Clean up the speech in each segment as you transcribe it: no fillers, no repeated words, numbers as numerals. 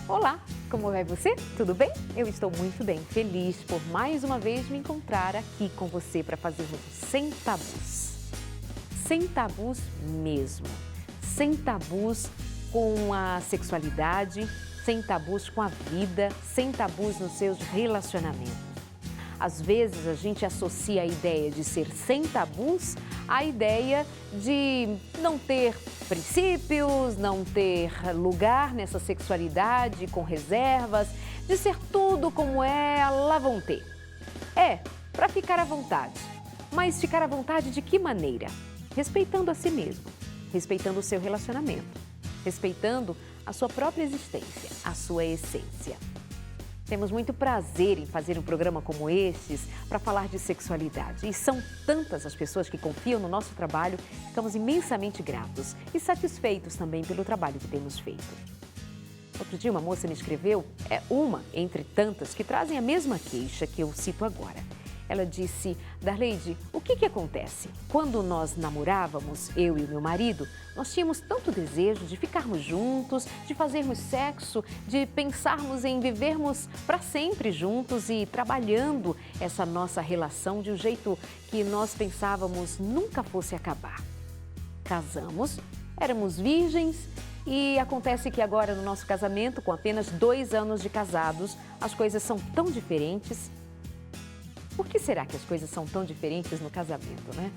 Olá, como vai você? Tudo bem? Eu estou muito bem, feliz por mais uma vez me encontrar aqui com você para fazermos Sem Tabus. Sem tabus mesmo. Sem tabus com a sexualidade, sem tabus com a vida, sem tabus nos seus relacionamentos. Às vezes a gente associa a ideia de ser sem tabus à ideia de não ter princípios, não ter lugar nessa sexualidade com reservas, de ser tudo como é, lá vão ter. É, para ficar à vontade. Mas ficar à vontade de que maneira? Respeitando a si mesmo, respeitando o seu relacionamento, respeitando a sua própria existência, a sua essência. Temos muito prazer em fazer um programa como estes para falar de sexualidade. E são tantas as pessoas que confiam no nosso trabalho, ficamos imensamente gratos e satisfeitos também pelo trabalho que temos feito. Outro dia uma moça me escreveu, é uma entre tantas que trazem a mesma queixa que eu cito agora. Ela disse: Darleide, o que acontece? Quando nós namorávamos, eu e o meu marido, nós tínhamos tanto desejo de ficarmos juntos, de fazermos sexo, de pensarmos em vivermos para sempre juntos e trabalhando essa nossa relação de um jeito que nós pensávamos nunca fosse acabar. Casamos, éramos virgens e acontece que agora no nosso casamento, com apenas 2 anos de casados, as coisas são tão diferentes. Por que será que as coisas são tão diferentes no casamento, né?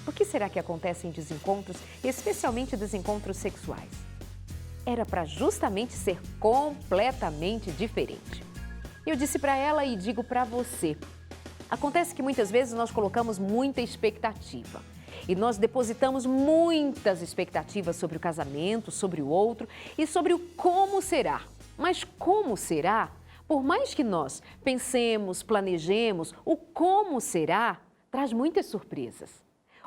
Por que será que acontecem desencontros, especialmente desencontros sexuais? Era para justamente ser completamente diferente. Eu disse para ela e digo para você. Acontece que muitas vezes nós colocamos muita expectativa. E nós depositamos muitas expectativas sobre o casamento, sobre o outro e sobre o como será. Mas como será? Por mais que nós pensemos, planejemos, o como será traz muitas surpresas.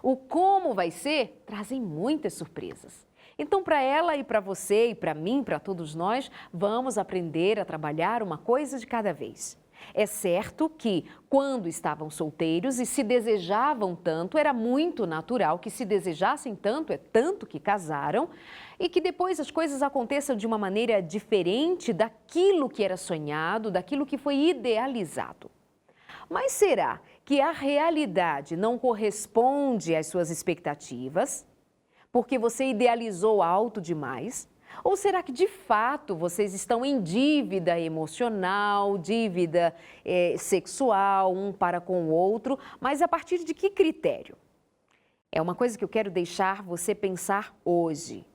O como vai ser trazem muitas surpresas. Então, para ela e para você e para mim, para todos nós, vamos aprender a trabalhar uma coisa de cada vez. É certo que, quando estavam solteiros e se desejavam tanto, era muito natural que se desejassem tanto, é tanto que casaram, e que depois as coisas aconteçam de uma maneira diferente daquilo que era sonhado, daquilo que foi idealizado. Mas será que a realidade não corresponde às suas expectativas? Porque você idealizou alto demais? Ou será que, de fato, vocês estão em dívida emocional, dívida sexual, um para com o outro, mas a partir de que critério? É uma coisa que eu quero deixar você pensar hoje.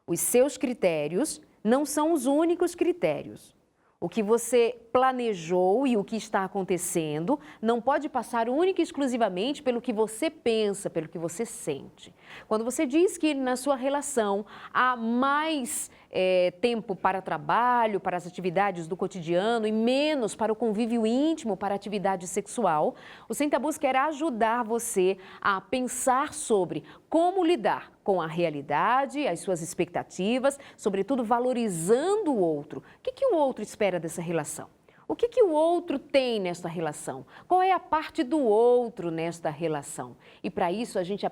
Os seus critérios não são os únicos critérios. O que você planejou e o que está acontecendo não pode passar única e exclusivamente pelo que você pensa, pelo que você sente. Quando você diz que na sua relação há mais tempo para trabalho, para as atividades do cotidiano e menos para o convívio íntimo, para a atividade sexual, o Sem Tabus quer ajudar você a pensar sobre como lidar com a realidade, as suas expectativas, sobretudo valorizando o outro. O que o outro espera dessa relação? O que o outro tem nesta relação? Qual é a parte do outro nesta relação? E para isso a gente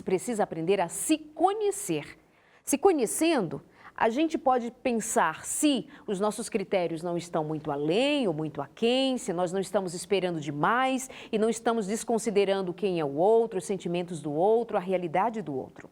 precisa aprender a se conhecer. Se conhecendo, a gente pode pensar se os nossos critérios não estão muito além ou muito aquém, se nós não estamos esperando demais e não estamos desconsiderando quem é o outro, os sentimentos do outro, a realidade do outro.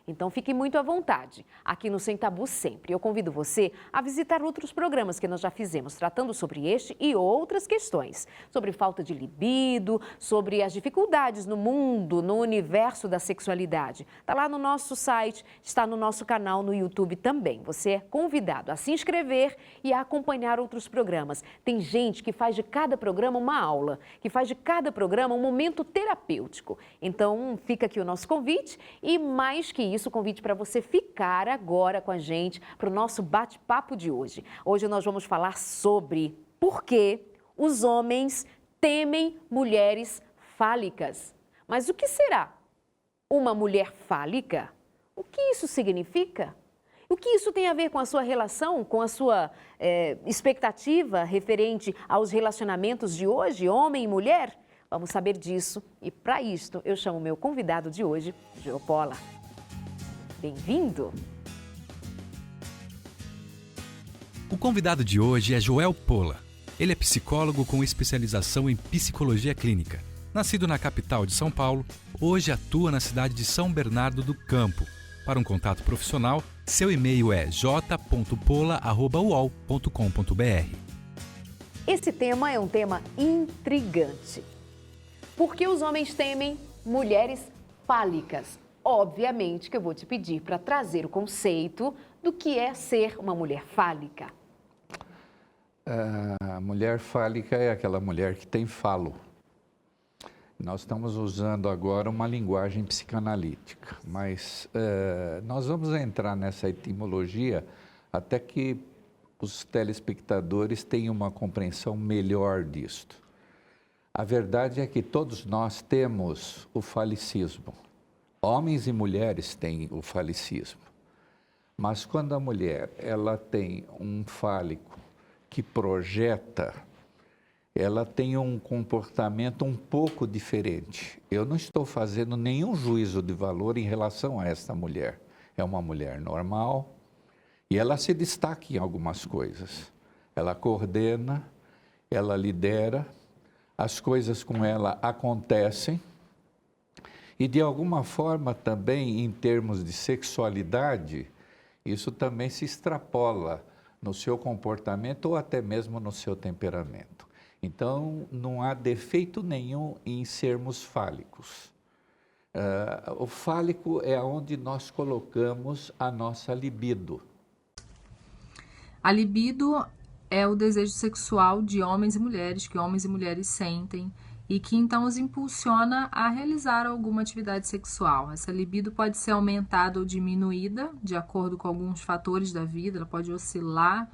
Então fique muito à vontade, aqui no Sem Tabu sempre. Eu convido você a visitar outros programas que nós já fizemos, tratando sobre este e outras questões. Sobre falta de libido, sobre as dificuldades no mundo, no universo da sexualidade. Está lá no nosso site, está no nosso canal no YouTube também. Você é convidado a se inscrever e a acompanhar outros programas. Tem gente que faz de cada programa uma aula, que faz de cada programa um momento terapêutico. Então fica aqui o nosso convite e mais que isso, convite para você ficar agora com a gente para o nosso bate-papo de hoje. Hoje nós vamos falar sobre por que os homens temem mulheres fálicas. Mas o que será uma mulher fálica? O que isso significa? O que isso tem a ver com a sua relação, com a sua expectativa referente aos relacionamentos de hoje, homem e mulher? Vamos saber disso e para isto eu chamo meu convidado de hoje, Geo Pola. Bem-vindo! O convidado de hoje é Joel Pola. Ele é psicólogo com especialização em psicologia clínica. Nascido na capital de São Paulo, hoje atua na cidade de São Bernardo do Campo. Para um contato profissional, seu e-mail é j.pola@uol.com.br. Esse tema é um tema intrigante. Por que os homens temem mulheres fálicas? Obviamente que eu vou te pedir para trazer o conceito do que é ser uma mulher fálica. A mulher fálica é aquela mulher que tem falo. Nós estamos usando agora uma linguagem psicanalítica, mas nós vamos entrar nessa etimologia até que os telespectadores tenham uma compreensão melhor disto. A verdade é que todos nós temos o falicismo. Homens e mulheres têm o falicismo. Mas quando a mulher ela tem um fálico que projeta, ela tem um comportamento um pouco diferente. Eu não estou fazendo nenhum juízo de valor em relação a esta mulher. É uma mulher normal e ela se destaca em algumas coisas. Ela coordena, ela lidera, as coisas com ela acontecem e de alguma forma também em termos de sexualidade, isso também se extrapola no seu comportamento ou até mesmo no seu temperamento. Então, não há defeito nenhum em sermos fálicos. O fálico é onde nós colocamos a nossa libido. A libido é o desejo sexual de homens e mulheres, que homens e mulheres sentem, e que então os impulsiona a realizar alguma atividade sexual. Essa libido pode ser aumentada ou diminuída de acordo com alguns fatores da vida, ela pode oscilar,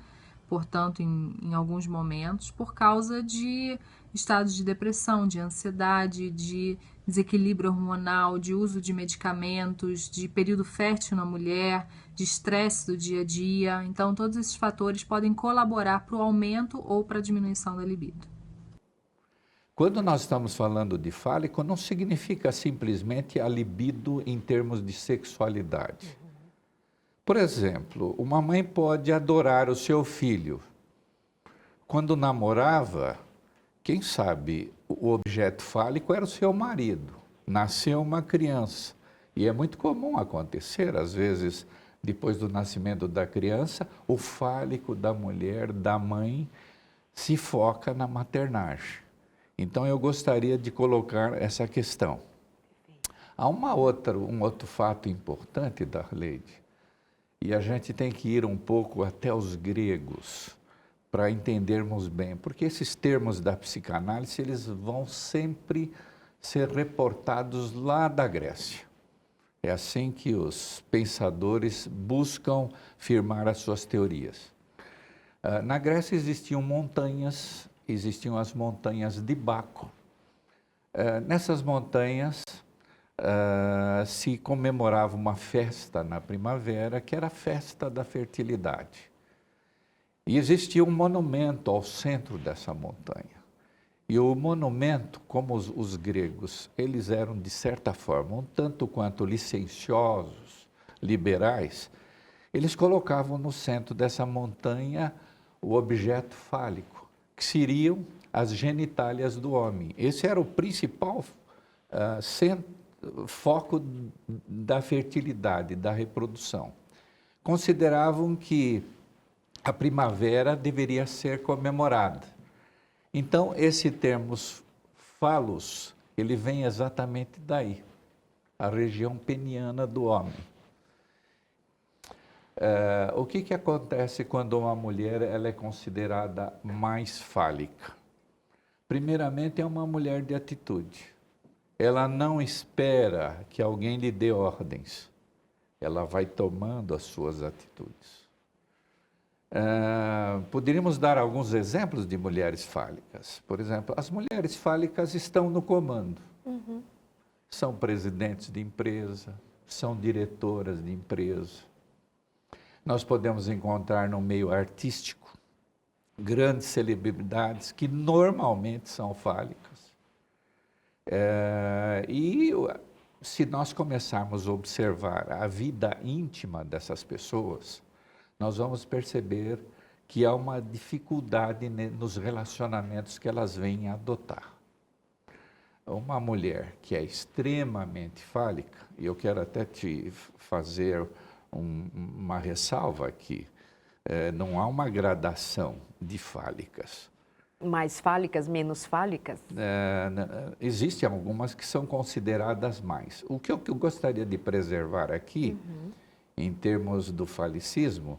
portanto, em alguns momentos, por causa de estados de depressão, de ansiedade, de desequilíbrio hormonal, de uso de medicamentos, de período fértil na mulher, de estresse do dia a dia. Então, todos esses fatores podem colaborar para o aumento ou para a diminuição da libido. Quando nós estamos falando de fálico, não significa simplesmente a libido em termos de sexualidade. Por exemplo, uma mãe pode adorar o seu filho. Quando namorava, quem sabe o objeto fálico era o seu marido. Nasceu uma criança. E é muito comum acontecer, às vezes, depois do nascimento da criança, o fálico da mulher, da mãe, se foca na maternagem. Então, eu gostaria de colocar essa questão. Há um outro fato importante, Darleide, e a gente tem que ir um pouco até os gregos para entendermos bem, porque esses termos da psicanálise, eles vão sempre ser reportados lá da Grécia. É assim que os pensadores buscam firmar as suas teorias. Na Grécia existiam montanhas, existiam as montanhas de Baco. Nessas montanhas se comemorava uma festa na primavera, que era a festa da fertilidade. E existia um monumento ao centro dessa montanha. E o monumento, como os gregos, eles eram, de certa forma, um tanto quanto licenciosos, liberais, eles colocavam no centro dessa montanha o objeto fálico, que seriam as genitálias do homem. Esse era o principal foco da fertilidade, da reprodução. Consideravam que a primavera deveria ser comemorada. Então, esse termo falos, ele vem exatamente daí, a região peniana do homem. O que acontece quando uma mulher ela é considerada mais fálica? Primeiramente, é uma mulher de atitude. Ela não espera que alguém lhe dê ordens. Ela vai tomando as suas atitudes. Poderíamos dar alguns exemplos de mulheres fálicas. Por exemplo, as mulheres fálicas estão no comando. São presidentes de empresa, são diretoras de empresa. Nós podemos encontrar no meio artístico grandes celebridades que normalmente são fálicas. E se nós começarmos a observar a vida íntima dessas pessoas, nós vamos perceber que há uma dificuldade nos relacionamentos que elas vêm a adotar. Uma mulher que é extremamente fálica, e eu quero até te fazer uma ressalva aqui, não há uma gradação de fálicas. Mais fálicas, menos fálicas? Existem algumas que são consideradas mais. O que eu gostaria de preservar aqui, em termos do falicismo,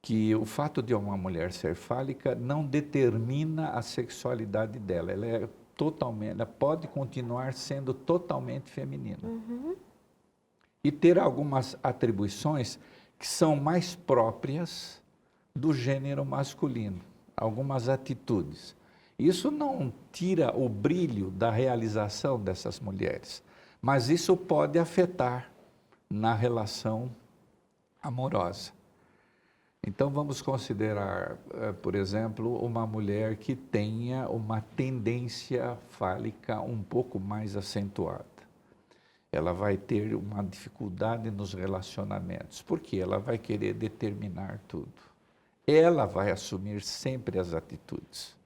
que o fato de uma mulher ser fálica não determina a sexualidade dela. Ela pode continuar sendo totalmente feminina. E ter algumas atribuições que são mais próprias do gênero masculino, algumas atitudes. Isso não tira o brilho da realização dessas mulheres, mas isso pode afetar na relação amorosa. Então, vamos considerar, por exemplo, uma mulher que tenha uma tendência fálica um pouco mais acentuada. Ela vai ter uma dificuldade nos relacionamentos, porque ela vai querer determinar tudo. Ela vai assumir sempre as atitudes.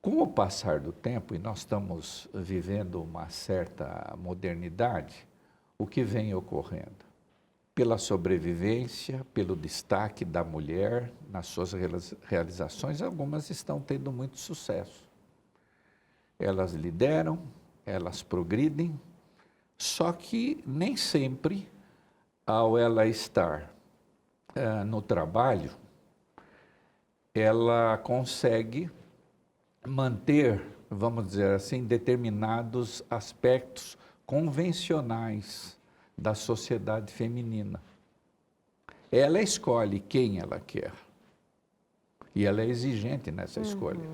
Com o passar do tempo, e nós estamos vivendo uma certa modernidade, o que vem ocorrendo? Pela sobrevivência, pelo destaque da mulher nas suas realizações, algumas estão tendo muito sucesso. Elas lideram, elas progridem, só que nem sempre, ao ela estar no trabalho, ela consegue manter, vamos dizer assim, determinados aspectos convencionais da sociedade feminina. Ela escolhe quem ela quer. E ela é exigente nessa escolha.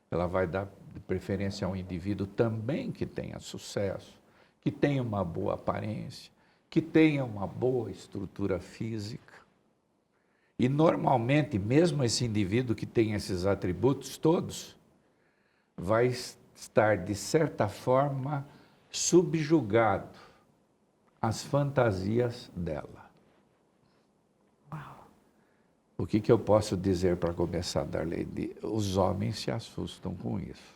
Ela vai dar preferência a um indivíduo também que tenha sucesso, que tenha uma boa aparência, que tenha uma boa estrutura física. E normalmente, mesmo esse indivíduo que tem esses atributos todos, vai estar, de certa forma, subjugado às fantasias dela. Uau. O que eu posso dizer para começar, Darlene? Os homens se assustam com isso.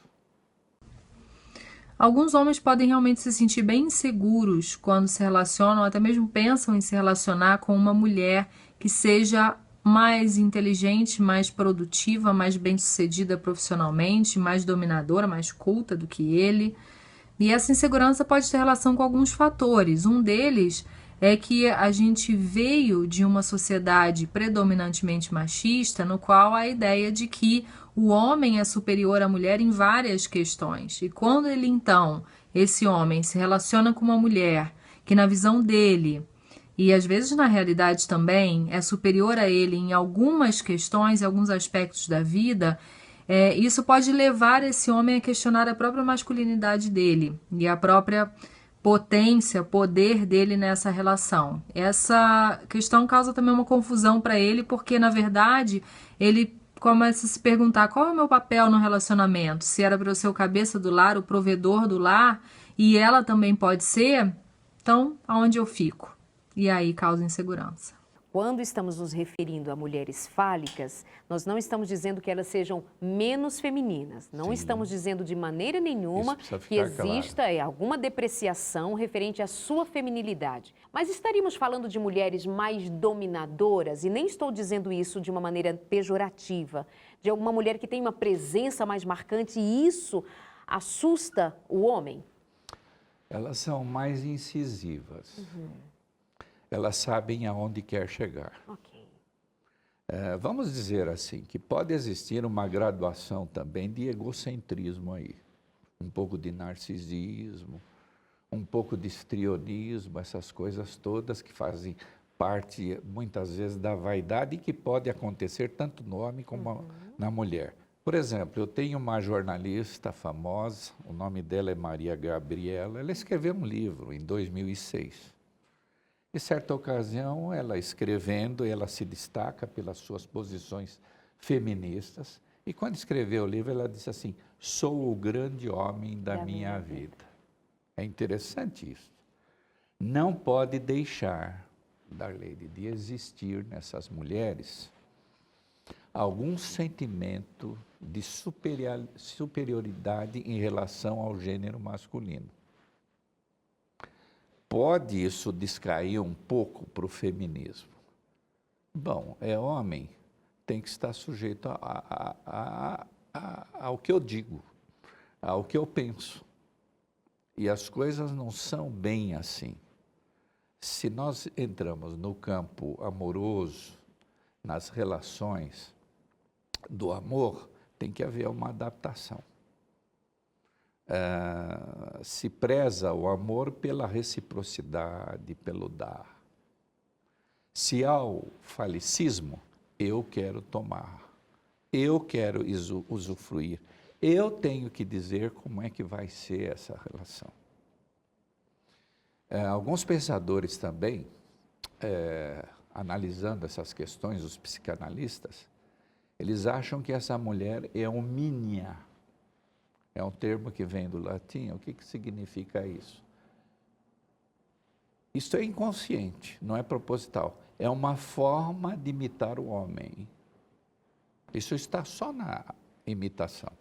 Alguns homens podem realmente se sentir bem inseguros quando se relacionam, até mesmo pensam em se relacionar com uma mulher que seja mais inteligente, mais produtiva, mais bem-sucedida profissionalmente, mais dominadora, mais culta do que ele. E essa insegurança pode ter relação com alguns fatores. Um deles é que a gente veio de uma sociedade predominantemente machista, no qual a ideia de que o homem é superior à mulher em várias questões. E quando ele, então, esse homem se relaciona com uma mulher que, na visão dele, e às vezes na realidade também, é superior a ele em algumas questões, em alguns aspectos da vida, isso pode levar esse homem a questionar a própria masculinidade dele e a própria potência, poder dele nessa relação. Essa questão causa também uma confusão para ele, porque, na verdade, ele começa a se perguntar qual é o meu papel no relacionamento, se era para eu ser o cabeça do lar, o provedor do lar, e ela também pode ser, então, aonde eu fico? E aí causa insegurança. Quando estamos nos referindo a mulheres fálicas, nós não estamos dizendo que elas sejam menos femininas. Não Sim. estamos dizendo de maneira nenhuma que exista alguma depreciação referente à sua feminilidade. Mas estaríamos falando de mulheres mais dominadoras, e nem estou dizendo isso de uma maneira pejorativa, de alguma mulher que tem uma presença mais marcante e isso assusta o homem? Elas são mais incisivas. Elas sabem aonde quer chegar. Ok. Vamos dizer assim, que pode existir uma graduação também de egocentrismo aí. Um pouco de narcisismo, um pouco de histrionismo, essas coisas todas que fazem parte, muitas vezes, da vaidade e que pode acontecer tanto no homem como na mulher. Por exemplo, eu tenho uma jornalista famosa, o nome dela é Maria Gabriela, ela escreveu um livro em 2006. Em certa ocasião, ela escrevendo, ela se destaca pelas suas posições feministas. E quando escreveu o livro, ela disse assim, sou o grande homem da minha vida. É interessante isso. Não pode deixar, Darlene, de existir nessas mulheres algum sentimento de superioridade em relação ao gênero masculino. Pode isso descair um pouco para o feminismo? Bom, é homem, tem que estar sujeito ao que eu digo, ao que eu penso. E as coisas não são bem assim. Se nós entramos no campo amoroso, nas relações do amor, tem que haver uma adaptação. Se preza o amor pela reciprocidade, pelo dar. Se há o falicismo, eu quero tomar, eu quero usufruir, eu tenho que dizer como é que vai ser essa relação. Alguns pensadores também, analisando essas questões, os psicanalistas, eles acham que essa mulher é homínia. É um termo que vem do latim. O que significa isso? Isso é inconsciente, não é proposital. É uma forma de imitar o homem. Isso está só na imitação.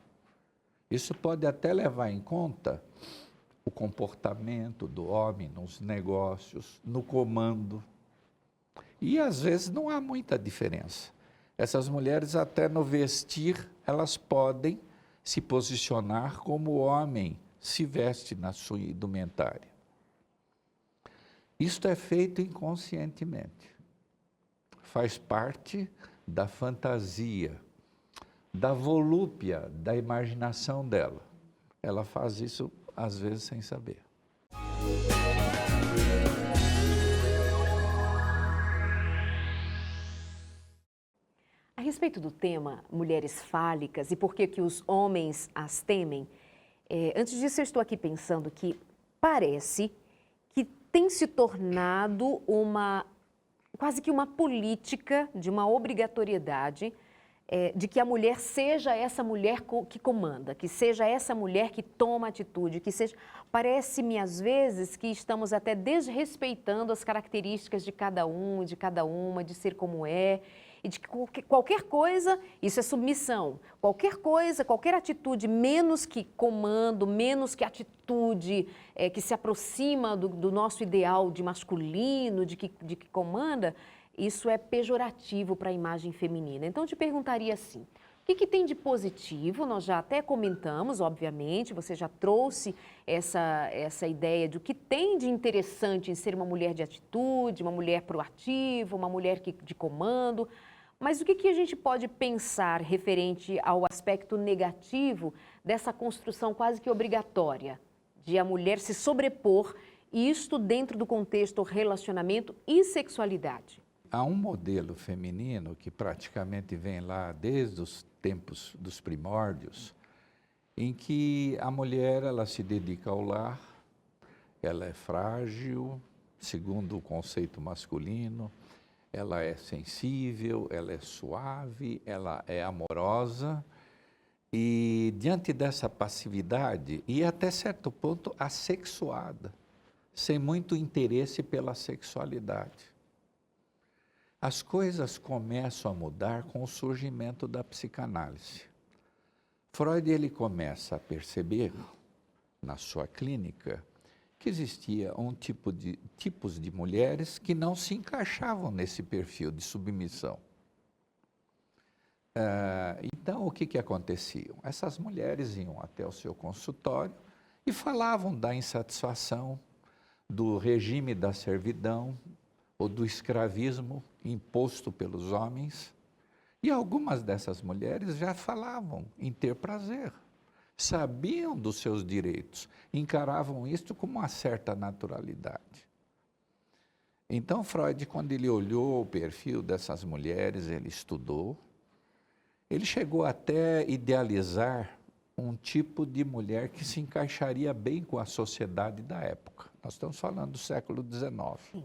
Isso pode até levar em conta o comportamento do homem nos negócios, no comando. E às vezes não há muita diferença. Essas mulheres até no vestir, elas podem se posicionar como o homem se veste na sua indumentária. Isto é feito inconscientemente. Faz parte da fantasia, da volúpia, da imaginação dela. Ela faz isso, às vezes, sem saber. A respeito do tema mulheres fálicas e por que os homens as temem, antes disso eu estou aqui pensando que parece que tem se tornado quase que uma política de uma obrigatoriedade de que a mulher seja essa mulher que comanda, que seja essa mulher que toma atitude, que seja... Parece-me, às vezes, que estamos até desrespeitando as características de cada um, de cada uma, de ser como é, e de que qualquer coisa, isso é submissão, qualquer coisa, qualquer atitude, menos que comando, menos que atitude que se aproxima do nosso ideal de masculino, de que comanda, isso é pejorativo para a imagem feminina. Então, eu te perguntaria assim, o que tem de positivo? Nós já até comentamos, obviamente, você já trouxe essa ideia de o que tem de interessante em ser uma mulher de atitude, uma mulher proativa, uma mulher de comando, mas o que a gente pode pensar referente ao aspecto negativo dessa construção quase que obrigatória, de a mulher se sobrepor, isto dentro do contexto relacionamento e sexualidade? Há um modelo feminino que praticamente vem lá desde os tempos dos primórdios, em que a mulher ela se dedica ao lar, ela é frágil, segundo o conceito masculino, ela é sensível, ela é suave, ela é amorosa, e diante dessa passividade, e até certo ponto assexuada, sem muito interesse pela sexualidade. As coisas começam a mudar com o surgimento da psicanálise. Freud ele começa a perceber, na sua clínica, que existia tipos de mulheres que não se encaixavam nesse perfil de submissão. Então, o que acontecia? Essas mulheres iam até o seu consultório e falavam da insatisfação, do regime da servidão, ou do escravismo imposto pelos homens. E algumas dessas mulheres já falavam em ter prazer, sabiam dos seus direitos, encaravam isto com uma certa naturalidade. Então, Freud, quando ele olhou o perfil dessas mulheres, ele estudou, ele chegou até idealizar um tipo de mulher que se encaixaria bem com a sociedade da época. Nós estamos falando do século XIX.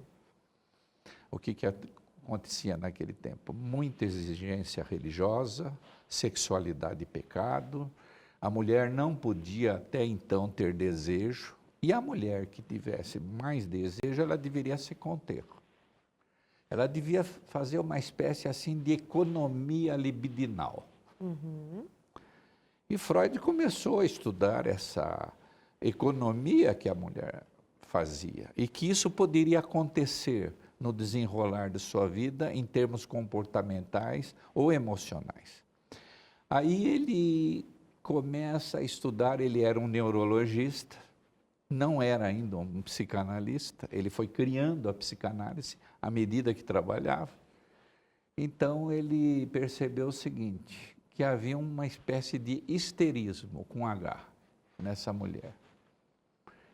O que acontecia naquele tempo? Muita exigência religiosa, sexualidade e pecado. A mulher não podia até então ter desejo. E a mulher que tivesse mais desejo, ela deveria se conter. Ela devia fazer uma espécie assim de economia libidinal. E Freud começou a estudar essa economia que a mulher fazia e que isso poderia acontecer no desenrolar de sua vida em termos comportamentais ou emocionais. Aí ele começa a estudar, ele era um neurologista, não era ainda um psicanalista, ele foi criando a psicanálise à medida que trabalhava. Então ele percebeu o seguinte, que havia uma espécie de histerismo com H nessa mulher.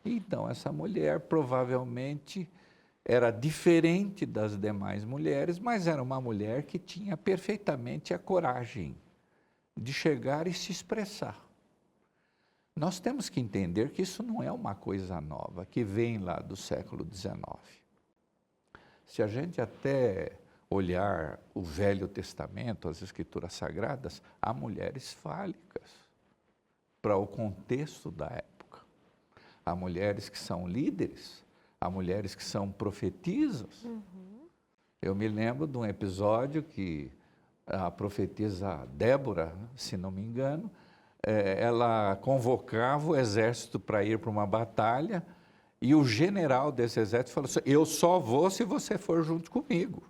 Então essa mulher provavelmente era diferente das demais mulheres, mas era uma mulher que tinha perfeitamente a coragem de chegar e se expressar. Nós temos que entender que isso não é uma coisa nova, que vem lá do século XIX. Se a gente até olhar o Velho Testamento, as Escrituras Sagradas, há mulheres fálicas para o contexto da época. Há mulheres que são líderes, há mulheres que são profetisas. Eu me lembro de um episódio que a profetisa Débora, se não me engano, ela convocava o exército para ir para uma batalha e o general desse exército falou assim, eu só vou se você for junto comigo.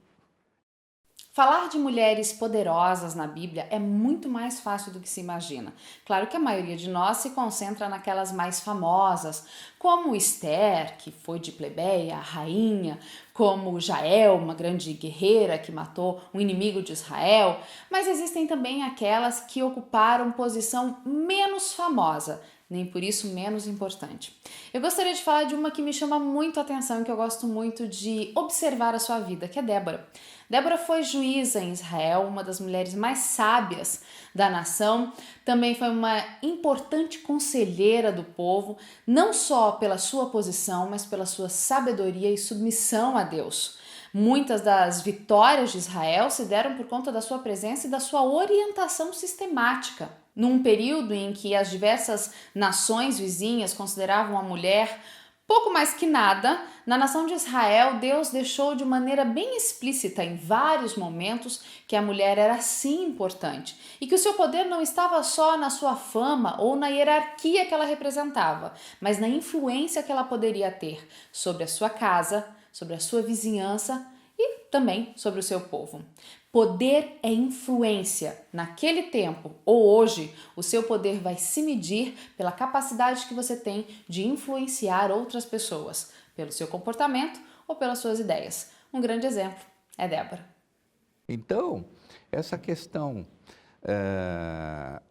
Falar de mulheres poderosas na Bíblia é muito mais fácil do que se imagina. Claro que a maioria de nós se concentra naquelas mais famosas, como Esther, que foi de plebeia, a rainha, como Jael, uma grande guerreira que matou um inimigo de Israel, mas existem também aquelas que ocuparam posição menos famosa, nem por isso menos importante. Eu gostaria de falar de uma que me chama muito a atenção e que eu gosto muito de observar a sua vida, que é Débora. Débora foi juíza em Israel, uma das mulheres mais sábias da nação, também foi uma importante conselheira do povo, não só pela sua posição, mas pela sua sabedoria e submissão a Deus. Muitas das vitórias de Israel se deram por conta da sua presença e da sua orientação sistemática. Num período em que as diversas nações vizinhas consideravam a mulher pouco mais que nada, na nação de Israel, Deus deixou de maneira bem explícita em vários momentos que a mulher era sim importante e que o seu poder não estava só na sua fama ou na hierarquia que ela representava, mas na influência que ela poderia ter sobre a sua casa, sobre a sua vizinhança e também sobre o seu povo. Poder é influência. Naquele tempo ou hoje, o seu poder vai se medir pela capacidade que você tem de influenciar outras pessoas, pelo seu comportamento ou pelas suas ideias. Um grande exemplo é Débora. Então, essa questão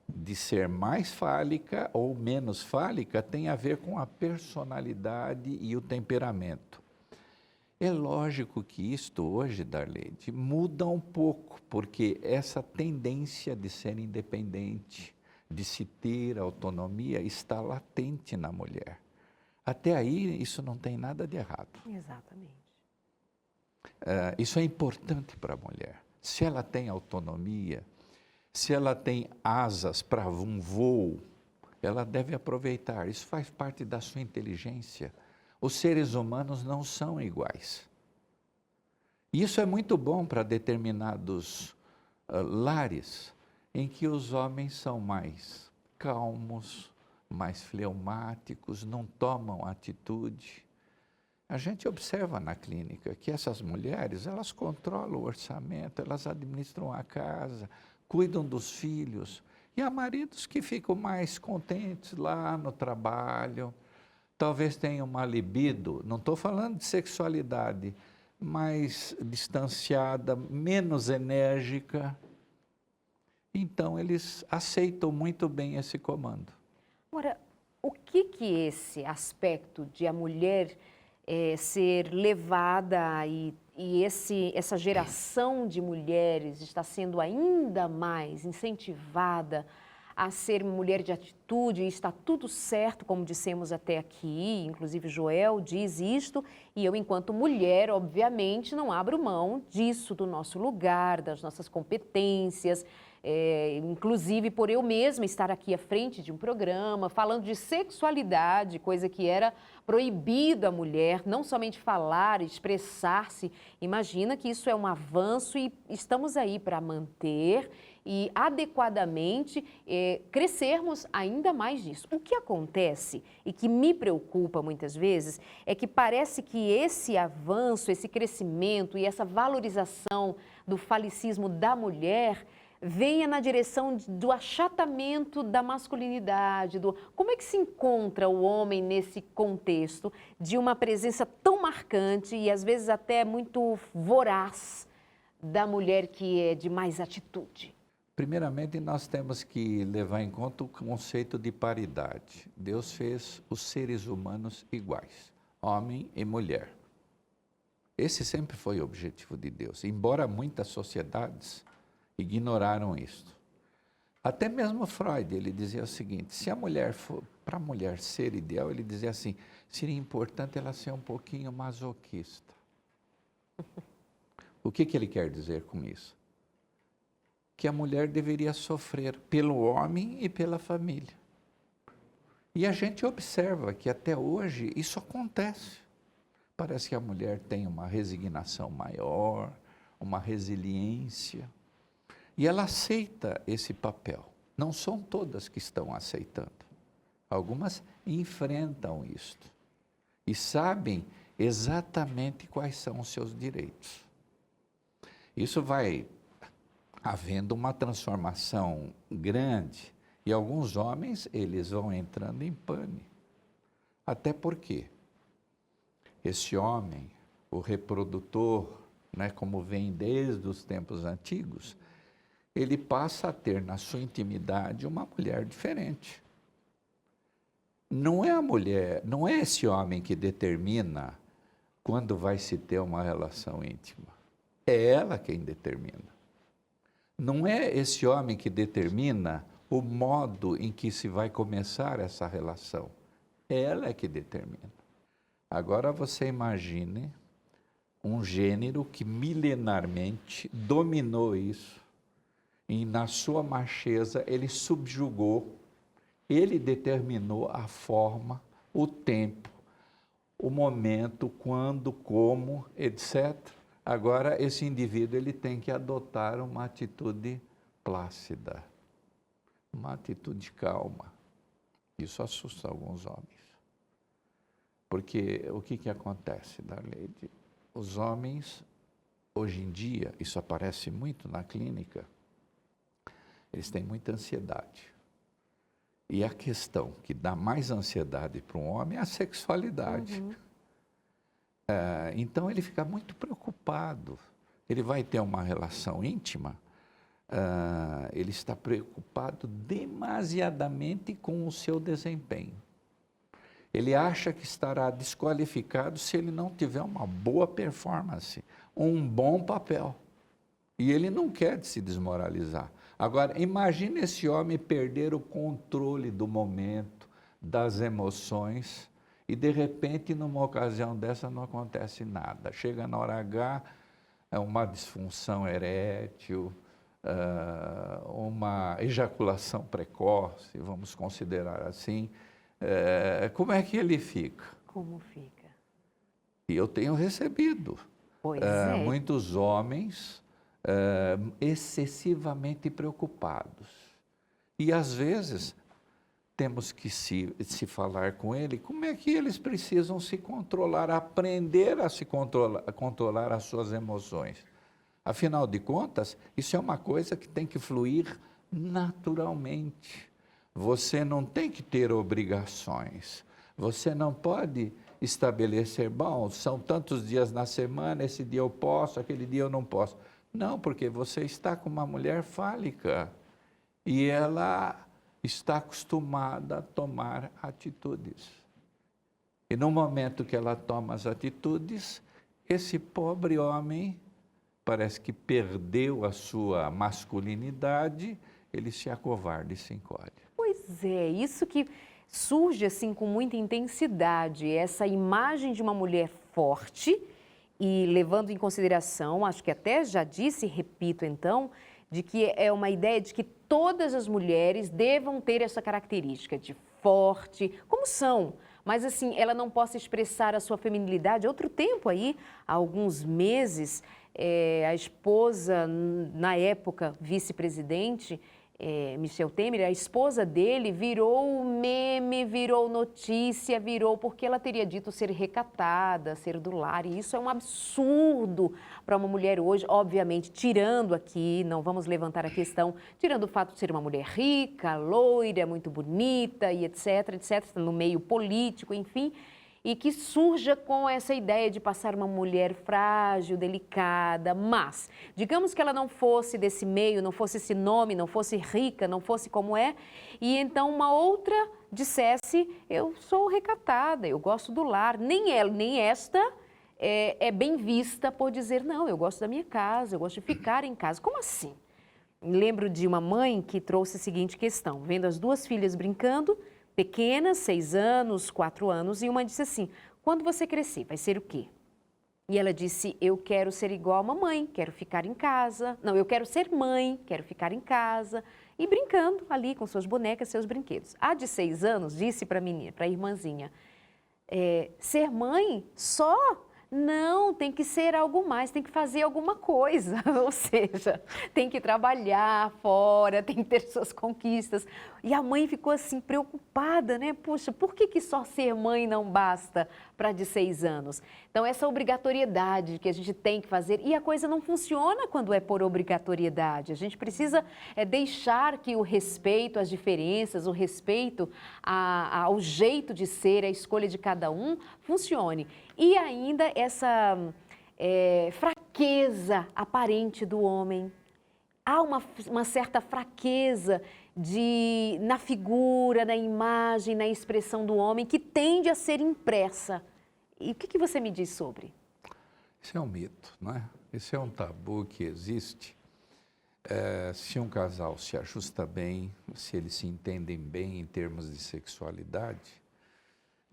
de ser mais fálica ou menos fálica tem a ver com a personalidade e o temperamento. É lógico que isto hoje, Darlene, muda um pouco, porque essa tendência de ser independente, de se ter autonomia, está latente na mulher. Até aí, isso não tem nada de errado. Exatamente. Isso é importante para a mulher. Se ela tem autonomia, se ela tem asas para um voo, ela deve aproveitar. Isso faz parte da sua inteligência. Os seres humanos não são iguais. Isso é muito bom para determinados lares em que os homens são mais calmos, mais fleumáticos, não tomam atitude. A gente observa na clínica que essas mulheres, elas controlam o orçamento, elas administram a casa, cuidam dos filhos. E há maridos que ficam mais contentes lá no trabalho, talvez tenham uma libido, não estou falando de sexualidade, mais distanciada, menos enérgica. Então, eles aceitam muito bem esse comando. Agora, o que esse aspecto de a mulher ser levada e essa geração de mulheres está sendo ainda mais incentivada a ser mulher de atitude, e está tudo certo, como dissemos até aqui, inclusive Joel diz isto, e eu, enquanto mulher, obviamente, não abro mão disso, do nosso lugar, das nossas competências, inclusive por eu mesma estar aqui à frente de um programa, falando de sexualidade, coisa que era proibido à mulher, não somente falar, expressar-se. Imagina que isso é um avanço e estamos aí para manter e adequadamente crescermos ainda mais disso. O que acontece e que me preocupa muitas vezes é que parece que esse avanço, esse crescimento e essa valorização do falicismo da mulher venha na direção do achatamento da masculinidade, como é que se encontra o homem nesse contexto de uma presença tão marcante e às vezes até muito voraz da mulher que é de mais atitude? Primeiramente, nós temos que levar em conta o conceito de paridade. Deus fez os seres humanos iguais, homem e mulher. Esse sempre foi o objetivo de Deus, embora muitas sociedades ignoraram isso. Até mesmo Freud, ele dizia o seguinte, se a mulher for, para a mulher ser ideal, ele dizia assim, seria importante ela ser um pouquinho masoquista. O que ele quer dizer com isso? Que a mulher deveria sofrer pelo homem e pela família. E a gente observa que até hoje isso acontece. Parece que a mulher tem uma resignação maior, uma resiliência, e ela aceita esse papel. Não são todas que estão aceitando. Algumas enfrentam isto e sabem exatamente quais são os seus direitos. Isso vai havendo uma transformação grande e alguns homens, eles vão entrando em pane. Até porque esse homem, o reprodutor, né, como vem desde os tempos antigos, ele passa a ter na sua intimidade uma mulher diferente. Não é a mulher, não é esse homem que determina quando vai se ter uma relação íntima. É ela quem determina. Não é esse homem que determina o modo em que se vai começar essa relação. Ela é que determina. Agora você imagine um gênero que milenarmente dominou isso e na sua macheza ele subjugou, ele determinou a forma, o tempo, o momento, quando, como, etc. Agora, esse indivíduo ele tem que adotar uma atitude plácida, uma atitude calma. Isso assusta alguns homens. Porque o que acontece, Darleide? Os homens, hoje em dia, isso aparece muito na clínica, eles têm muita ansiedade. E a questão que dá mais ansiedade para um homem é a sexualidade. Então ele fica muito preocupado. Ele vai ter uma relação íntima, ele está preocupado demasiadamente com o seu desempenho. Ele acha que estará desqualificado se ele não tiver uma boa performance, um bom papel. E ele não quer se desmoralizar. Agora, imagine esse homem perder o controle do momento, das emoções, e de repente, numa ocasião dessa, não acontece nada. Chega na hora H, é uma disfunção erétil, uma ejaculação precoce, vamos considerar assim. Como é que ele fica? Como fica? E eu tenho recebido muitos homens excessivamente preocupados. E às vezes temos que se falar com ele, como é que eles precisam se controlar, aprender a se controlar as suas emoções. Afinal de contas, isso é uma coisa que tem que fluir naturalmente. Você não tem que ter obrigações. Você não pode estabelecer, bom, são tantos dias na semana, esse dia eu posso, aquele dia eu não posso. Não, porque você está com uma mulher fálica e ela está acostumada a tomar atitudes. E no momento que ela toma as atitudes, esse pobre homem parece que perdeu a sua masculinidade, ele se acovarda e se encolhe. Pois é, isso que surge assim com muita intensidade, essa imagem de uma mulher forte e levando em consideração, acho que até já disse, repito então, de que é uma ideia de que todas as mulheres devam ter essa característica de forte, como são, mas assim, ela não possa expressar a sua feminilidade. Outro tempo aí, há alguns meses, a esposa, na época, vice-presidente, Michel Temer, a esposa dele virou meme, virou notícia, virou porque ela teria dito ser recatada, ser do lar, e isso é um absurdo para uma mulher hoje, obviamente, tirando aqui, não vamos levantar a questão, tirando o fato de ser uma mulher rica, loira, muito bonita e etc, etc, no meio político, enfim, e que surja com essa ideia de passar uma mulher frágil, delicada, mas digamos que ela não fosse desse meio, não fosse esse nome, não fosse rica, não fosse como é, e então uma outra dissesse, eu sou recatada, eu gosto do lar, nem ela, nem esta é bem vista por dizer, não, eu gosto da minha casa, eu gosto de ficar em casa. Como assim? Lembro de uma mãe que trouxe a seguinte questão, vendo as duas filhas brincando, pequenas, 6 anos, 4 anos, e uma disse assim, quando você crescer, vai ser o quê? E ela disse, eu quero ser igual a mamãe, quero ficar em casa. Não, eu quero ser mãe, quero ficar em casa. E brincando ali com suas bonecas, seus brinquedos. A de 6 anos disse para a menina, para a irmãzinha, ser mãe só? Não, tem que ser algo mais, tem que fazer alguma coisa, ou seja, tem que trabalhar fora, tem que ter suas conquistas. E a mãe ficou assim preocupada, né? Puxa, por que só ser mãe não basta para de 6 anos? Então, essa obrigatoriedade que a gente tem que fazer, e a coisa não funciona quando é por obrigatoriedade. A gente precisa deixar que o respeito às diferenças, o respeito ao jeito de ser, a escolha de cada um, funcione. E ainda essa fraqueza aparente do homem. Há uma certa fraqueza na figura, na imagem, na expressão do homem que tende a ser impressa. E o que você me diz sobre? Isso é um mito, não é? Isso é um tabu que existe. Se um casal se ajusta bem, se eles se entendem bem em termos de sexualidade,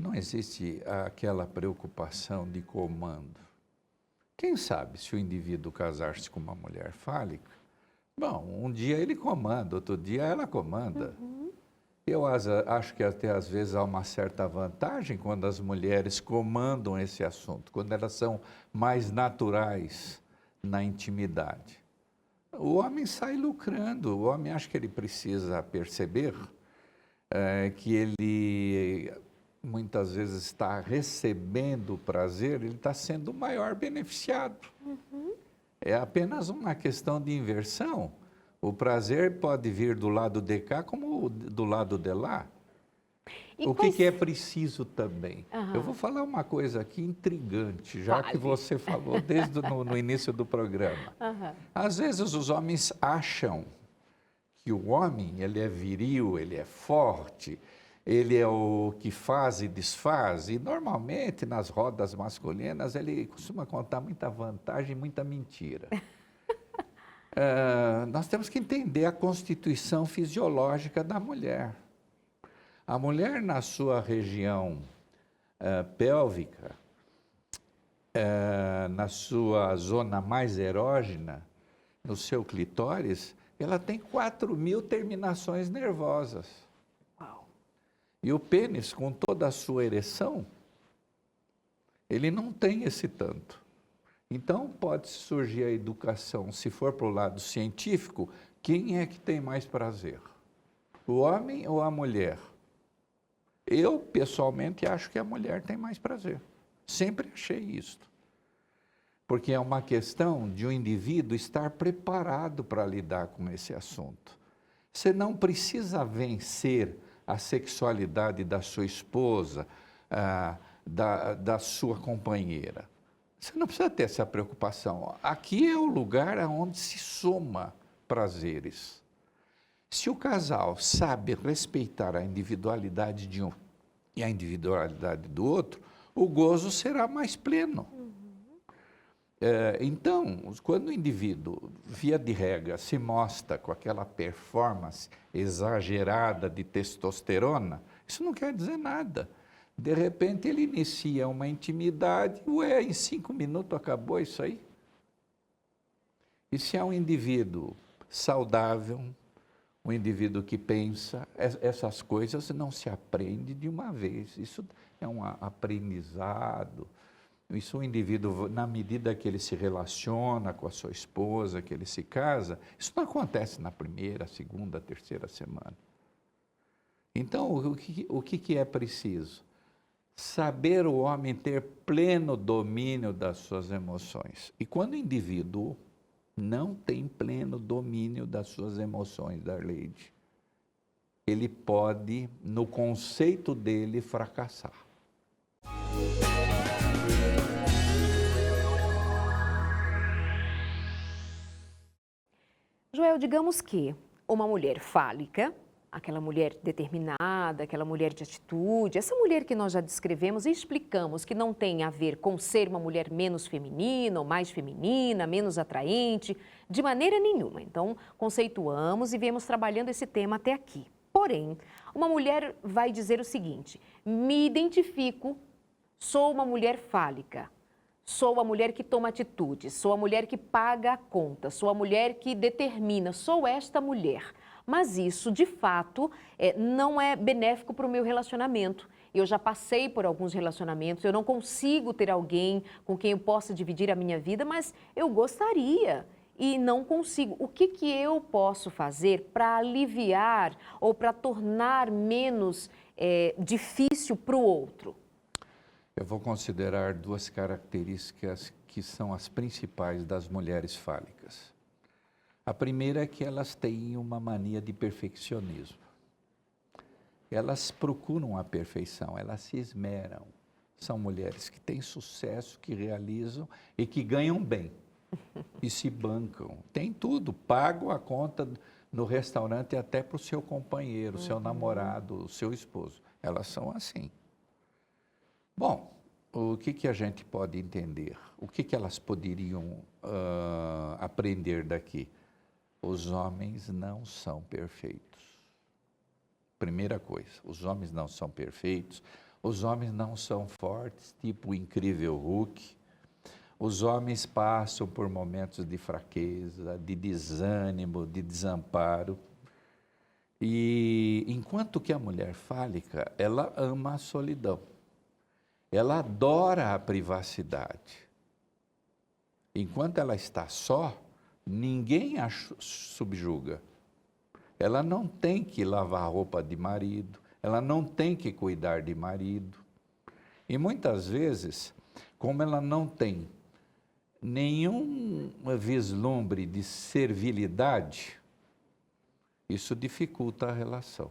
não existe aquela preocupação de comando. Quem sabe se o indivíduo casar-se com uma mulher fálica, bom, um dia ele comanda, outro dia ela comanda. Uhum. Eu acho que até às vezes há uma certa vantagem quando as mulheres comandam esse assunto, quando elas são mais naturais na intimidade. O homem sai lucrando, o homem acha que ele precisa perceber que ele muitas vezes está recebendo prazer, ele está sendo o maior beneficiado. Uhum. É apenas uma questão de inversão. O prazer pode vir do lado de cá como do lado de lá. O que é preciso também? Uhum. Eu vou falar uma coisa aqui intrigante, já que você falou desde no início do programa. Uhum. Às vezes os homens acham que o homem ele é viril, ele é forte, ele é o que faz e desfaz, e normalmente nas rodas masculinas ele costuma contar muita vantagem e muita mentira. Nós temos que entender a constituição fisiológica da mulher. A mulher na sua região pélvica, na sua zona mais erógena, no seu clitóris, ela tem 4.000 terminações nervosas. E o pênis, com toda a sua ereção, ele não tem esse tanto. Então, pode surgir a educação, se for para o lado científico, quem é que tem mais prazer? O homem ou a mulher? Eu, pessoalmente, acho que a mulher tem mais prazer. Sempre achei isso. Porque é uma questão de um indivíduo estar preparado para lidar com esse assunto. Você não precisa vencer a sexualidade da sua esposa, da sua companheira. Você não precisa ter essa preocupação. Aqui é o lugar onde se soma prazeres. Se o casal sabe respeitar a individualidade de um e a individualidade do outro, o gozo será mais pleno. Então, quando o indivíduo, via de regra, se mostra com aquela performance exagerada de testosterona, isso não quer dizer nada. De repente, ele inicia uma intimidade, em 5 minutos acabou isso aí. E se é um indivíduo saudável, um indivíduo que pensa. Essas coisas não se aprende de uma vez, isso é um aprendizado. Isso o indivíduo, na medida que ele se relaciona com a sua esposa, que ele se casa, isso não acontece na primeira, segunda, terceira semana. Então, o que é preciso? Saber o homem ter pleno domínio das suas emoções. E quando o indivíduo não tem pleno domínio das suas emoções, Darleide, ele pode, no conceito dele, fracassar. Joel, digamos que uma mulher fálica, aquela mulher determinada, aquela mulher de atitude, essa mulher que nós já descrevemos e explicamos que não tem a ver com ser uma mulher menos feminina ou mais feminina, menos atraente, de maneira nenhuma. Então, conceituamos e viemos trabalhando esse tema até aqui. Porém, uma mulher vai dizer o seguinte: me identifico, sou uma mulher fálica. Sou a mulher que toma atitudes, sou a mulher que paga a conta, sou a mulher que determina, sou esta mulher. Mas isso, de fato, não é benéfico para o meu relacionamento. Eu já passei por alguns relacionamentos, eu não consigo ter alguém com quem eu possa dividir a minha vida, mas eu gostaria e não consigo. O que eu posso fazer para aliviar ou para tornar menos difícil para o outro? Eu vou considerar duas características que são as principais das mulheres fálicas. A primeira é que elas têm uma mania de perfeccionismo. Elas procuram a perfeição, elas se esmeram. São mulheres que têm sucesso, que realizam e que ganham bem. E se bancam. Tem tudo, pagam a conta no restaurante até para o seu companheiro, seu namorado, seu esposo. Elas são assim. Bom, o que a gente pode entender? O que elas poderiam aprender daqui? Os homens não são perfeitos. Primeira coisa, os homens não são perfeitos, os homens não são fortes, tipo o incrível Hulk. Os homens passam por momentos de fraqueza, de desânimo, de desamparo. E enquanto que a mulher fálica, ela ama a solidão. Ela adora a privacidade. Enquanto ela está só, ninguém a subjuga. Ela não tem que lavar a roupa de marido, ela não tem que cuidar de marido. E muitas vezes, como ela não tem nenhum vislumbre de servilidade, isso dificulta a relação.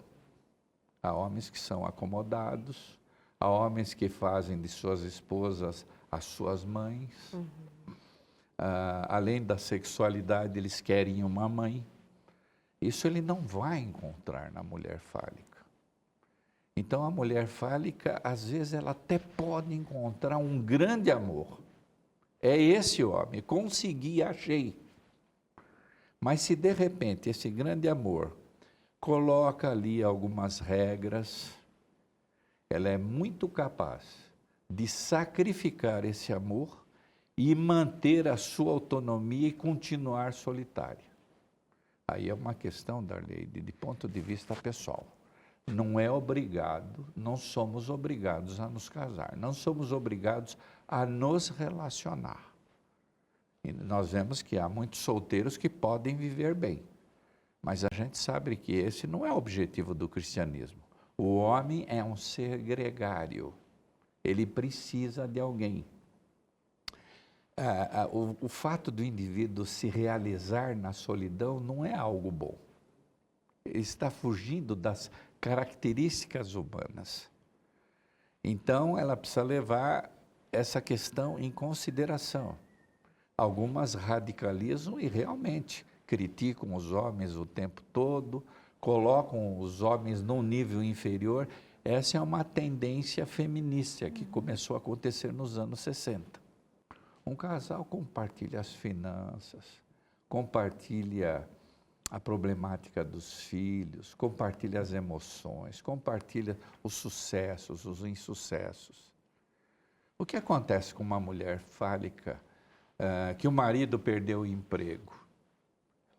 Há homens que são acomodados, há homens que fazem de suas esposas as suas mães. Além da sexualidade, eles querem uma mãe. Isso ele não vai encontrar na mulher fálica. Então, a mulher fálica, às vezes, ela até pode encontrar um grande amor. É esse homem, consegui, achei. Mas se de repente esse grande amor coloca ali algumas regras, ela é muito capaz de sacrificar esse amor e manter a sua autonomia e continuar solitária. Aí é uma questão, Darleide, de ponto de vista pessoal. Não é obrigado, não somos obrigados a nos casar, não somos obrigados a nos relacionar. E nós vemos que há muitos solteiros que podem viver bem, mas a gente sabe que esse não é o objetivo do cristianismo. O homem é um ser gregário, ele precisa de alguém. O fato do indivíduo se realizar na solidão não é algo bom. Ele está fugindo das características humanas. Então, ela precisa levar essa questão em consideração. Algumas radicalizam e realmente criticam os homens o tempo todo, colocam os homens num nível inferior. Essa é uma tendência feminista que começou a acontecer nos anos 60. Um casal compartilha as finanças, compartilha a problemática dos filhos, compartilha as emoções, compartilha os sucessos, os insucessos. O que acontece com uma mulher fálica que o marido perdeu o emprego?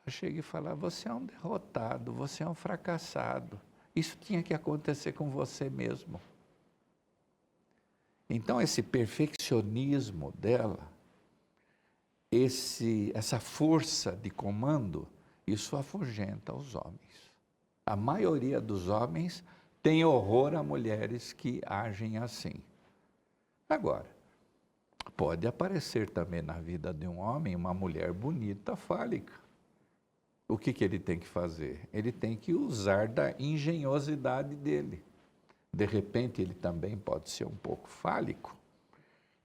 chega e fala, você é um derrotado, você é um fracassado. Isso tinha que acontecer com você mesmo. Então, esse perfeccionismo dela, essa força de comando, isso afugenta os homens. A maioria dos homens tem horror a mulheres que agem assim. Agora, pode aparecer também na vida de um homem uma mulher bonita, fálica. O que ele tem que fazer? Ele tem que usar da engenhosidade dele. De repente, ele também pode ser um pouco fálico.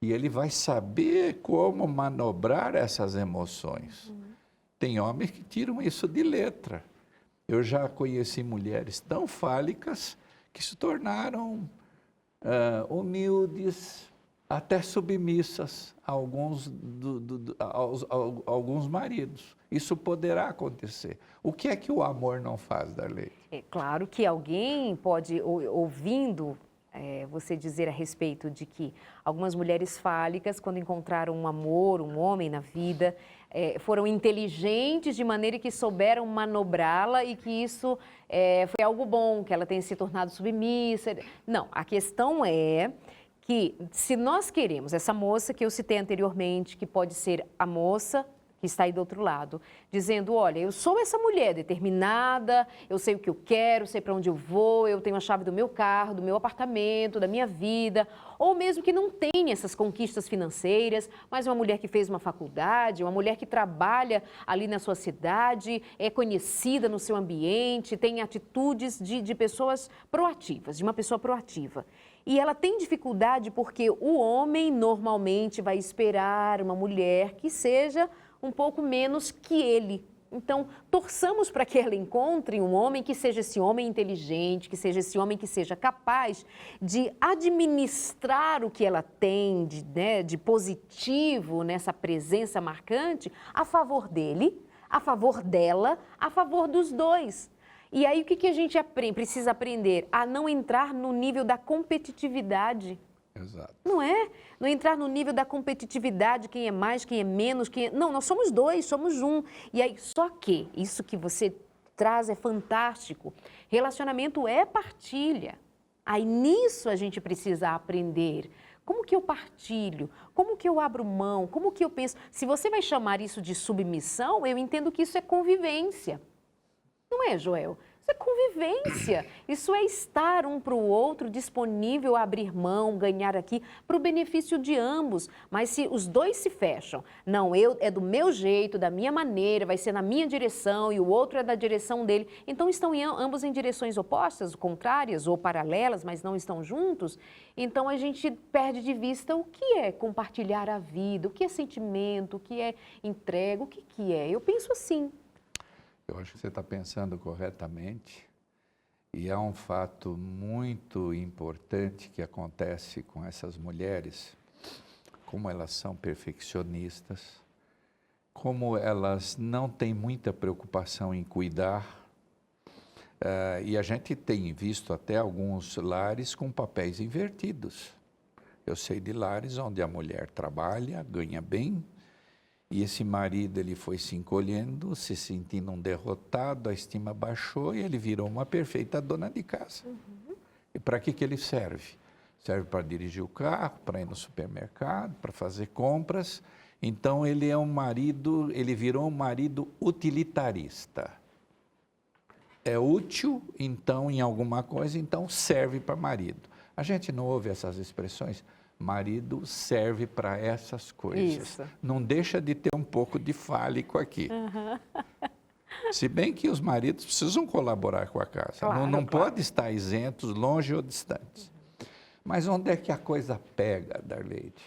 E ele vai saber como manobrar essas emoções. Tem homens que tiram isso de letra. Eu já conheci mulheres tão fálicas que se tornaram humildes, até submissas a alguns maridos. Isso poderá acontecer. O que é que o amor não faz, Darley? É claro que alguém pode, ouvindo você dizer a respeito de que algumas mulheres fálicas, quando encontraram um amor, um homem na vida, foram inteligentes de maneira que souberam manobrá-la e que isso foi algo bom, que ela tenha se tornado submissa. Não, a questão é que se nós queremos, essa moça que eu citei anteriormente, que pode ser a moça que está aí do outro lado, dizendo, olha, eu sou essa mulher determinada, eu sei o que eu quero, sei para onde eu vou, eu tenho a chave do meu carro, do meu apartamento, da minha vida, ou mesmo que não tenha essas conquistas financeiras, mas uma mulher que fez uma faculdade, uma mulher que trabalha ali na sua cidade, é conhecida no seu ambiente, tem atitudes de pessoas proativas, de uma pessoa proativa. E ela tem dificuldade porque o homem normalmente vai esperar uma mulher que seja um pouco menos que ele. Então, torçamos para que ela encontre um homem que seja esse homem inteligente, que seja esse homem que seja capaz de administrar o que ela tem de positivo nessa presença marcante a favor dele, a favor dela, a favor dos dois. E aí, o que a gente precisa aprender? A não entrar no nível da competitividade. Exato. Não é? Não entrar no nível da competitividade, quem é mais, quem é menos, Não, nós somos dois, somos um. E aí, só que isso que você traz é fantástico. Relacionamento é partilha. Aí, nisso a gente precisa aprender. Como que eu partilho? Como que eu abro mão? Como que eu penso? Se você vai chamar isso de submissão, eu entendo que isso é convivência. Não é, Joel? Isso é convivência, isso é estar um para o outro disponível a abrir mão, ganhar aqui, para o benefício de ambos. Mas se os dois se fecham, não, é do meu jeito, da minha maneira, vai ser na minha direção e o outro é da direção dele, então estão ambos em direções opostas, contrárias ou paralelas, mas não estão juntos, então a gente perde de vista o que é compartilhar a vida, o que é sentimento, o que é entrega, o que é. Eu penso assim. Eu acho que você está pensando corretamente e é um fato muito importante que acontece com essas mulheres, como elas são perfeccionistas, como elas não têm muita preocupação em cuidar, e a gente tem visto até alguns lares com papéis invertidos. Eu sei de lares onde a mulher trabalha, ganha bem, e esse marido ele foi se encolhendo, se sentindo um derrotado, a estima baixou e ele virou uma perfeita dona de casa. E para que ele serve? Serve para dirigir o carro, para ir no supermercado, para fazer compras. Então ele virou um marido utilitarista. É útil, então, em alguma coisa, então serve para marido. A gente não ouve essas expressões? Marido serve para essas coisas. Isso. Não deixa de ter um pouco de fálico aqui. Se bem que os maridos precisam colaborar com a casa. Claro, não claro. pode estar isentos, longe ou distantes. Mas onde é que a coisa pega, Darleide?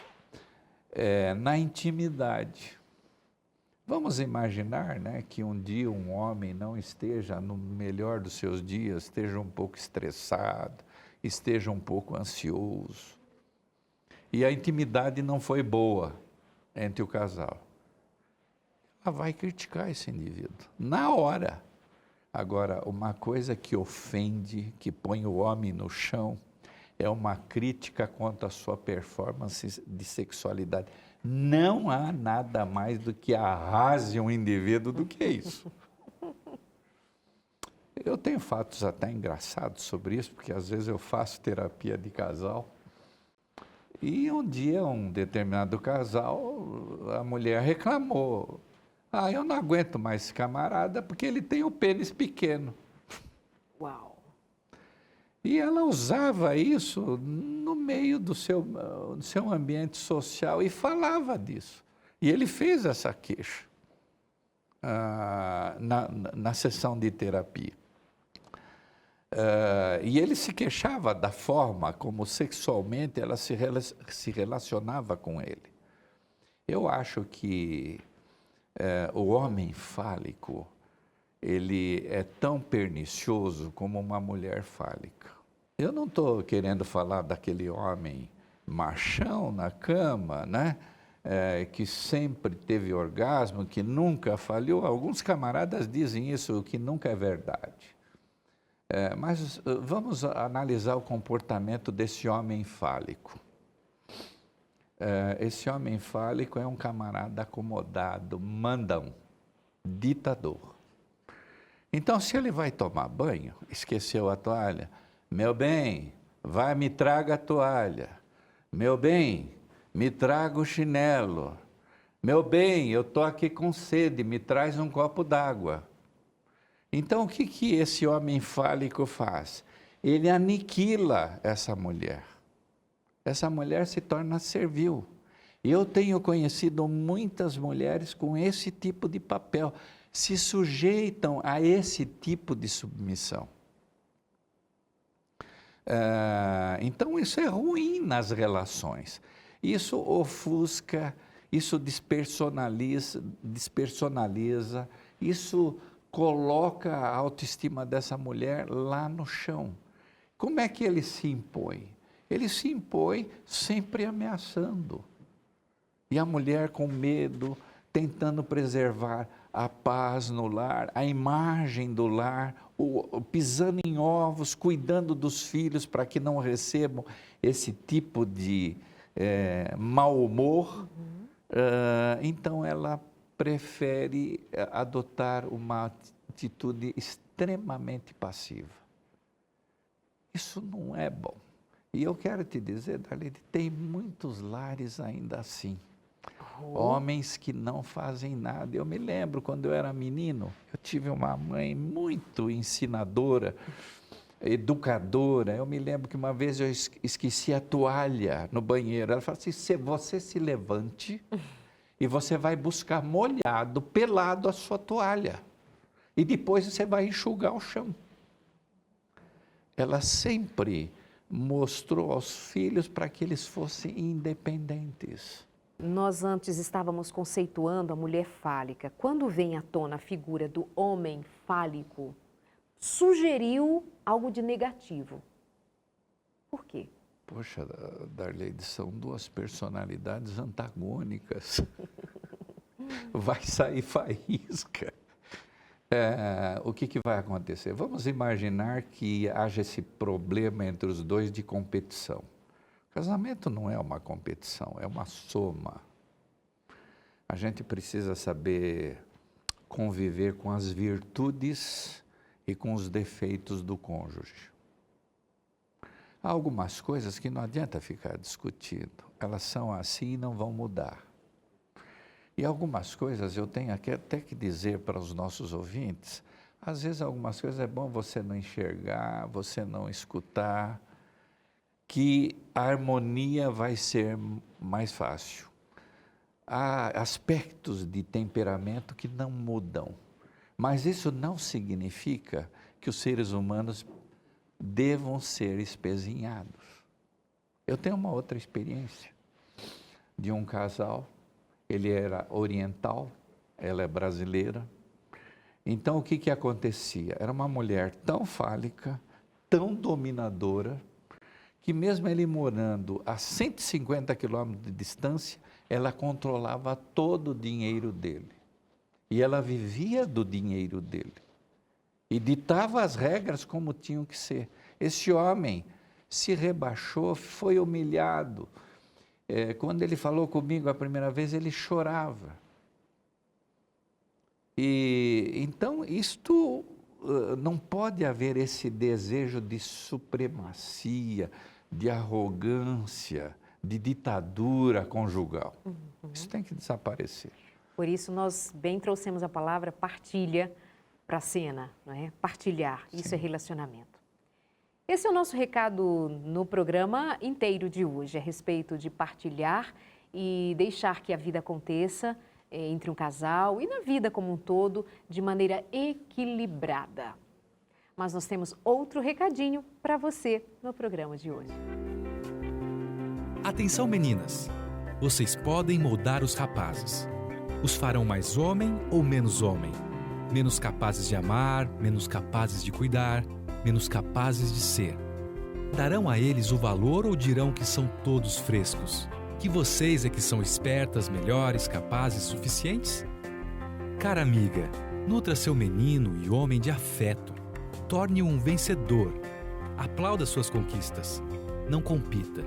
Na intimidade. Vamos imaginar, né, que um dia um homem não esteja no melhor dos seus dias, esteja um pouco estressado, esteja um pouco ansioso. E a intimidade não foi boa entre o casal. Ela vai criticar esse indivíduo, na hora. Agora, uma coisa que ofende, que põe o homem no chão, é uma crítica contra a sua performance de sexualidade. Não há nada mais do que arrase um indivíduo do que isso. Eu tenho fatos até engraçados sobre isso, porque às vezes eu faço terapia de casal. E um dia, um determinado casal, a mulher reclamou. Ah, eu não aguento mais esse camarada porque ele tem o pênis pequeno. Uau! E ela usava isso no meio do seu ambiente social e falava disso. E ele fez essa queixa na sessão de terapia. E ele se queixava da forma como sexualmente ela se relacionava com ele. Eu acho que o homem fálico, ele é tão pernicioso como uma mulher fálica. Eu não estou querendo falar daquele homem machão na cama, né? Que sempre teve orgasmo, que nunca falhou. Alguns camaradas dizem isso, o que nunca é verdade. Mas vamos analisar o comportamento desse homem fálico. Esse homem fálico é um camarada acomodado, mandão, ditador. Então, se ele vai tomar banho, esqueceu a toalha, meu bem, vai me traga a toalha. Meu bem, me traga o chinelo. Meu bem, eu estou aqui com sede, me traz um copo d'água. Então, o que esse homem fálico faz? Ele aniquila essa mulher. Essa mulher se torna servil. Eu tenho conhecido muitas mulheres com esse tipo de papel, se sujeitam a esse tipo de submissão. Então, isso é ruim nas relações. Isso ofusca, isso despersonaliza, isso coloca a autoestima dessa mulher lá no chão. Como é que ele se impõe? Ele se impõe sempre ameaçando. E a mulher com medo, tentando preservar a paz no lar, a imagem do lar, pisando em ovos, cuidando dos filhos para que não recebam esse tipo de mau humor. Então ela prefere adotar uma atitude extremamente passiva. Isso não é bom. E eu quero te dizer, Darlene, tem muitos lares ainda assim. Homens que não fazem nada. Eu me lembro, quando eu era menino, eu tive uma mãe muito ensinadora, educadora. Eu me lembro que uma vez eu esqueci a toalha no banheiro. Ela falou assim, você se levante e você vai buscar molhado, pelado a sua toalha. E depois você vai enxugar o chão. Ela sempre mostrou aos filhos para que eles fossem independentes. Nós antes estávamos conceituando a mulher fálica. Quando vem à tona a figura do homem fálico, sugeriu algo de negativo. Por quê? Poxa, Darlene, são duas personalidades antagônicas. Vai sair faísca. O que vai acontecer? Vamos imaginar que haja esse problema entre os dois de competição. Casamento não é uma competição, é uma soma. A gente precisa saber conviver com as virtudes e com os defeitos do cônjuge. Há algumas coisas que não adianta ficar discutindo. Elas são assim e não vão mudar. E algumas coisas eu tenho até que dizer para os nossos ouvintes, às vezes algumas coisas é bom você não enxergar, você não escutar, que a harmonia vai ser mais fácil. Há aspectos de temperamento que não mudam, mas isso não significa que os seres humanos devam ser espezinhados. Eu tenho uma outra experiência de um casal, ele era oriental, ela é brasileira. Então o que acontecia? Era uma mulher tão fálica, tão dominadora, que mesmo ele morando a 150 quilômetros de distância, ela controlava todo o dinheiro dele. E ela vivia do dinheiro dele. E ditava as regras como tinham que ser. Esse homem se rebaixou, foi humilhado. Quando ele falou comigo a primeira vez, ele chorava. E então isto não pode haver esse desejo de supremacia, de arrogância, de ditadura conjugal. Isso tem que desaparecer. Por isso, nós bem trouxemos a palavra partilha para a cena, não é? Partilhar, isso é relacionamento. Esse é o nosso recado no programa inteiro de hoje, a respeito de partilhar e deixar que a vida aconteça entre um casal e na vida como um todo, de maneira equilibrada. Mas nós temos outro recadinho para você no programa de hoje. Atenção, meninas! Vocês podem moldar os rapazes. Os farão mais homem ou menos homem? Menos capazes de amar, menos capazes de cuidar, menos capazes de ser. Darão a eles o valor ou dirão que são todos frescos? Que vocês é que são espertas, melhores, capazes, suficientes? Cara amiga, nutra seu menino e homem de afeto. Torne-o um vencedor. Aplauda suas conquistas. Não compita.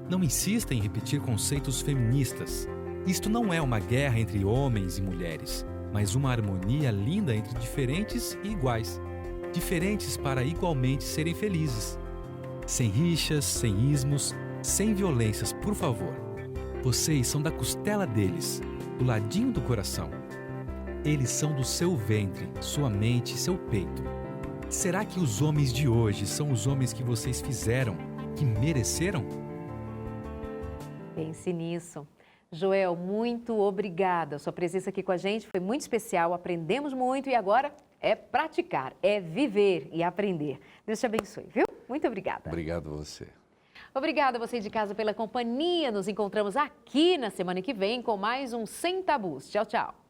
Não insista em repetir conceitos feministas. Isto não é uma guerra entre homens e mulheres, mas uma harmonia linda entre diferentes e iguais. Diferentes para igualmente serem felizes. Sem rixas, sem ismos, sem violências, por favor. Vocês são da costela deles, do ladinho do coração. Eles são do seu ventre, sua mente e seu peito. Será que os homens de hoje são os homens que vocês fizeram, que mereceram? Pense nisso. Joel, muito obrigada. Sua presença aqui com a gente foi muito especial, aprendemos muito e agora é praticar, é viver e aprender. Deus te abençoe, viu? Muito obrigada. Obrigado a você. Obrigada a você de casa pela companhia. Nos encontramos aqui na semana que vem com mais um Sem Tabus. Tchau, tchau.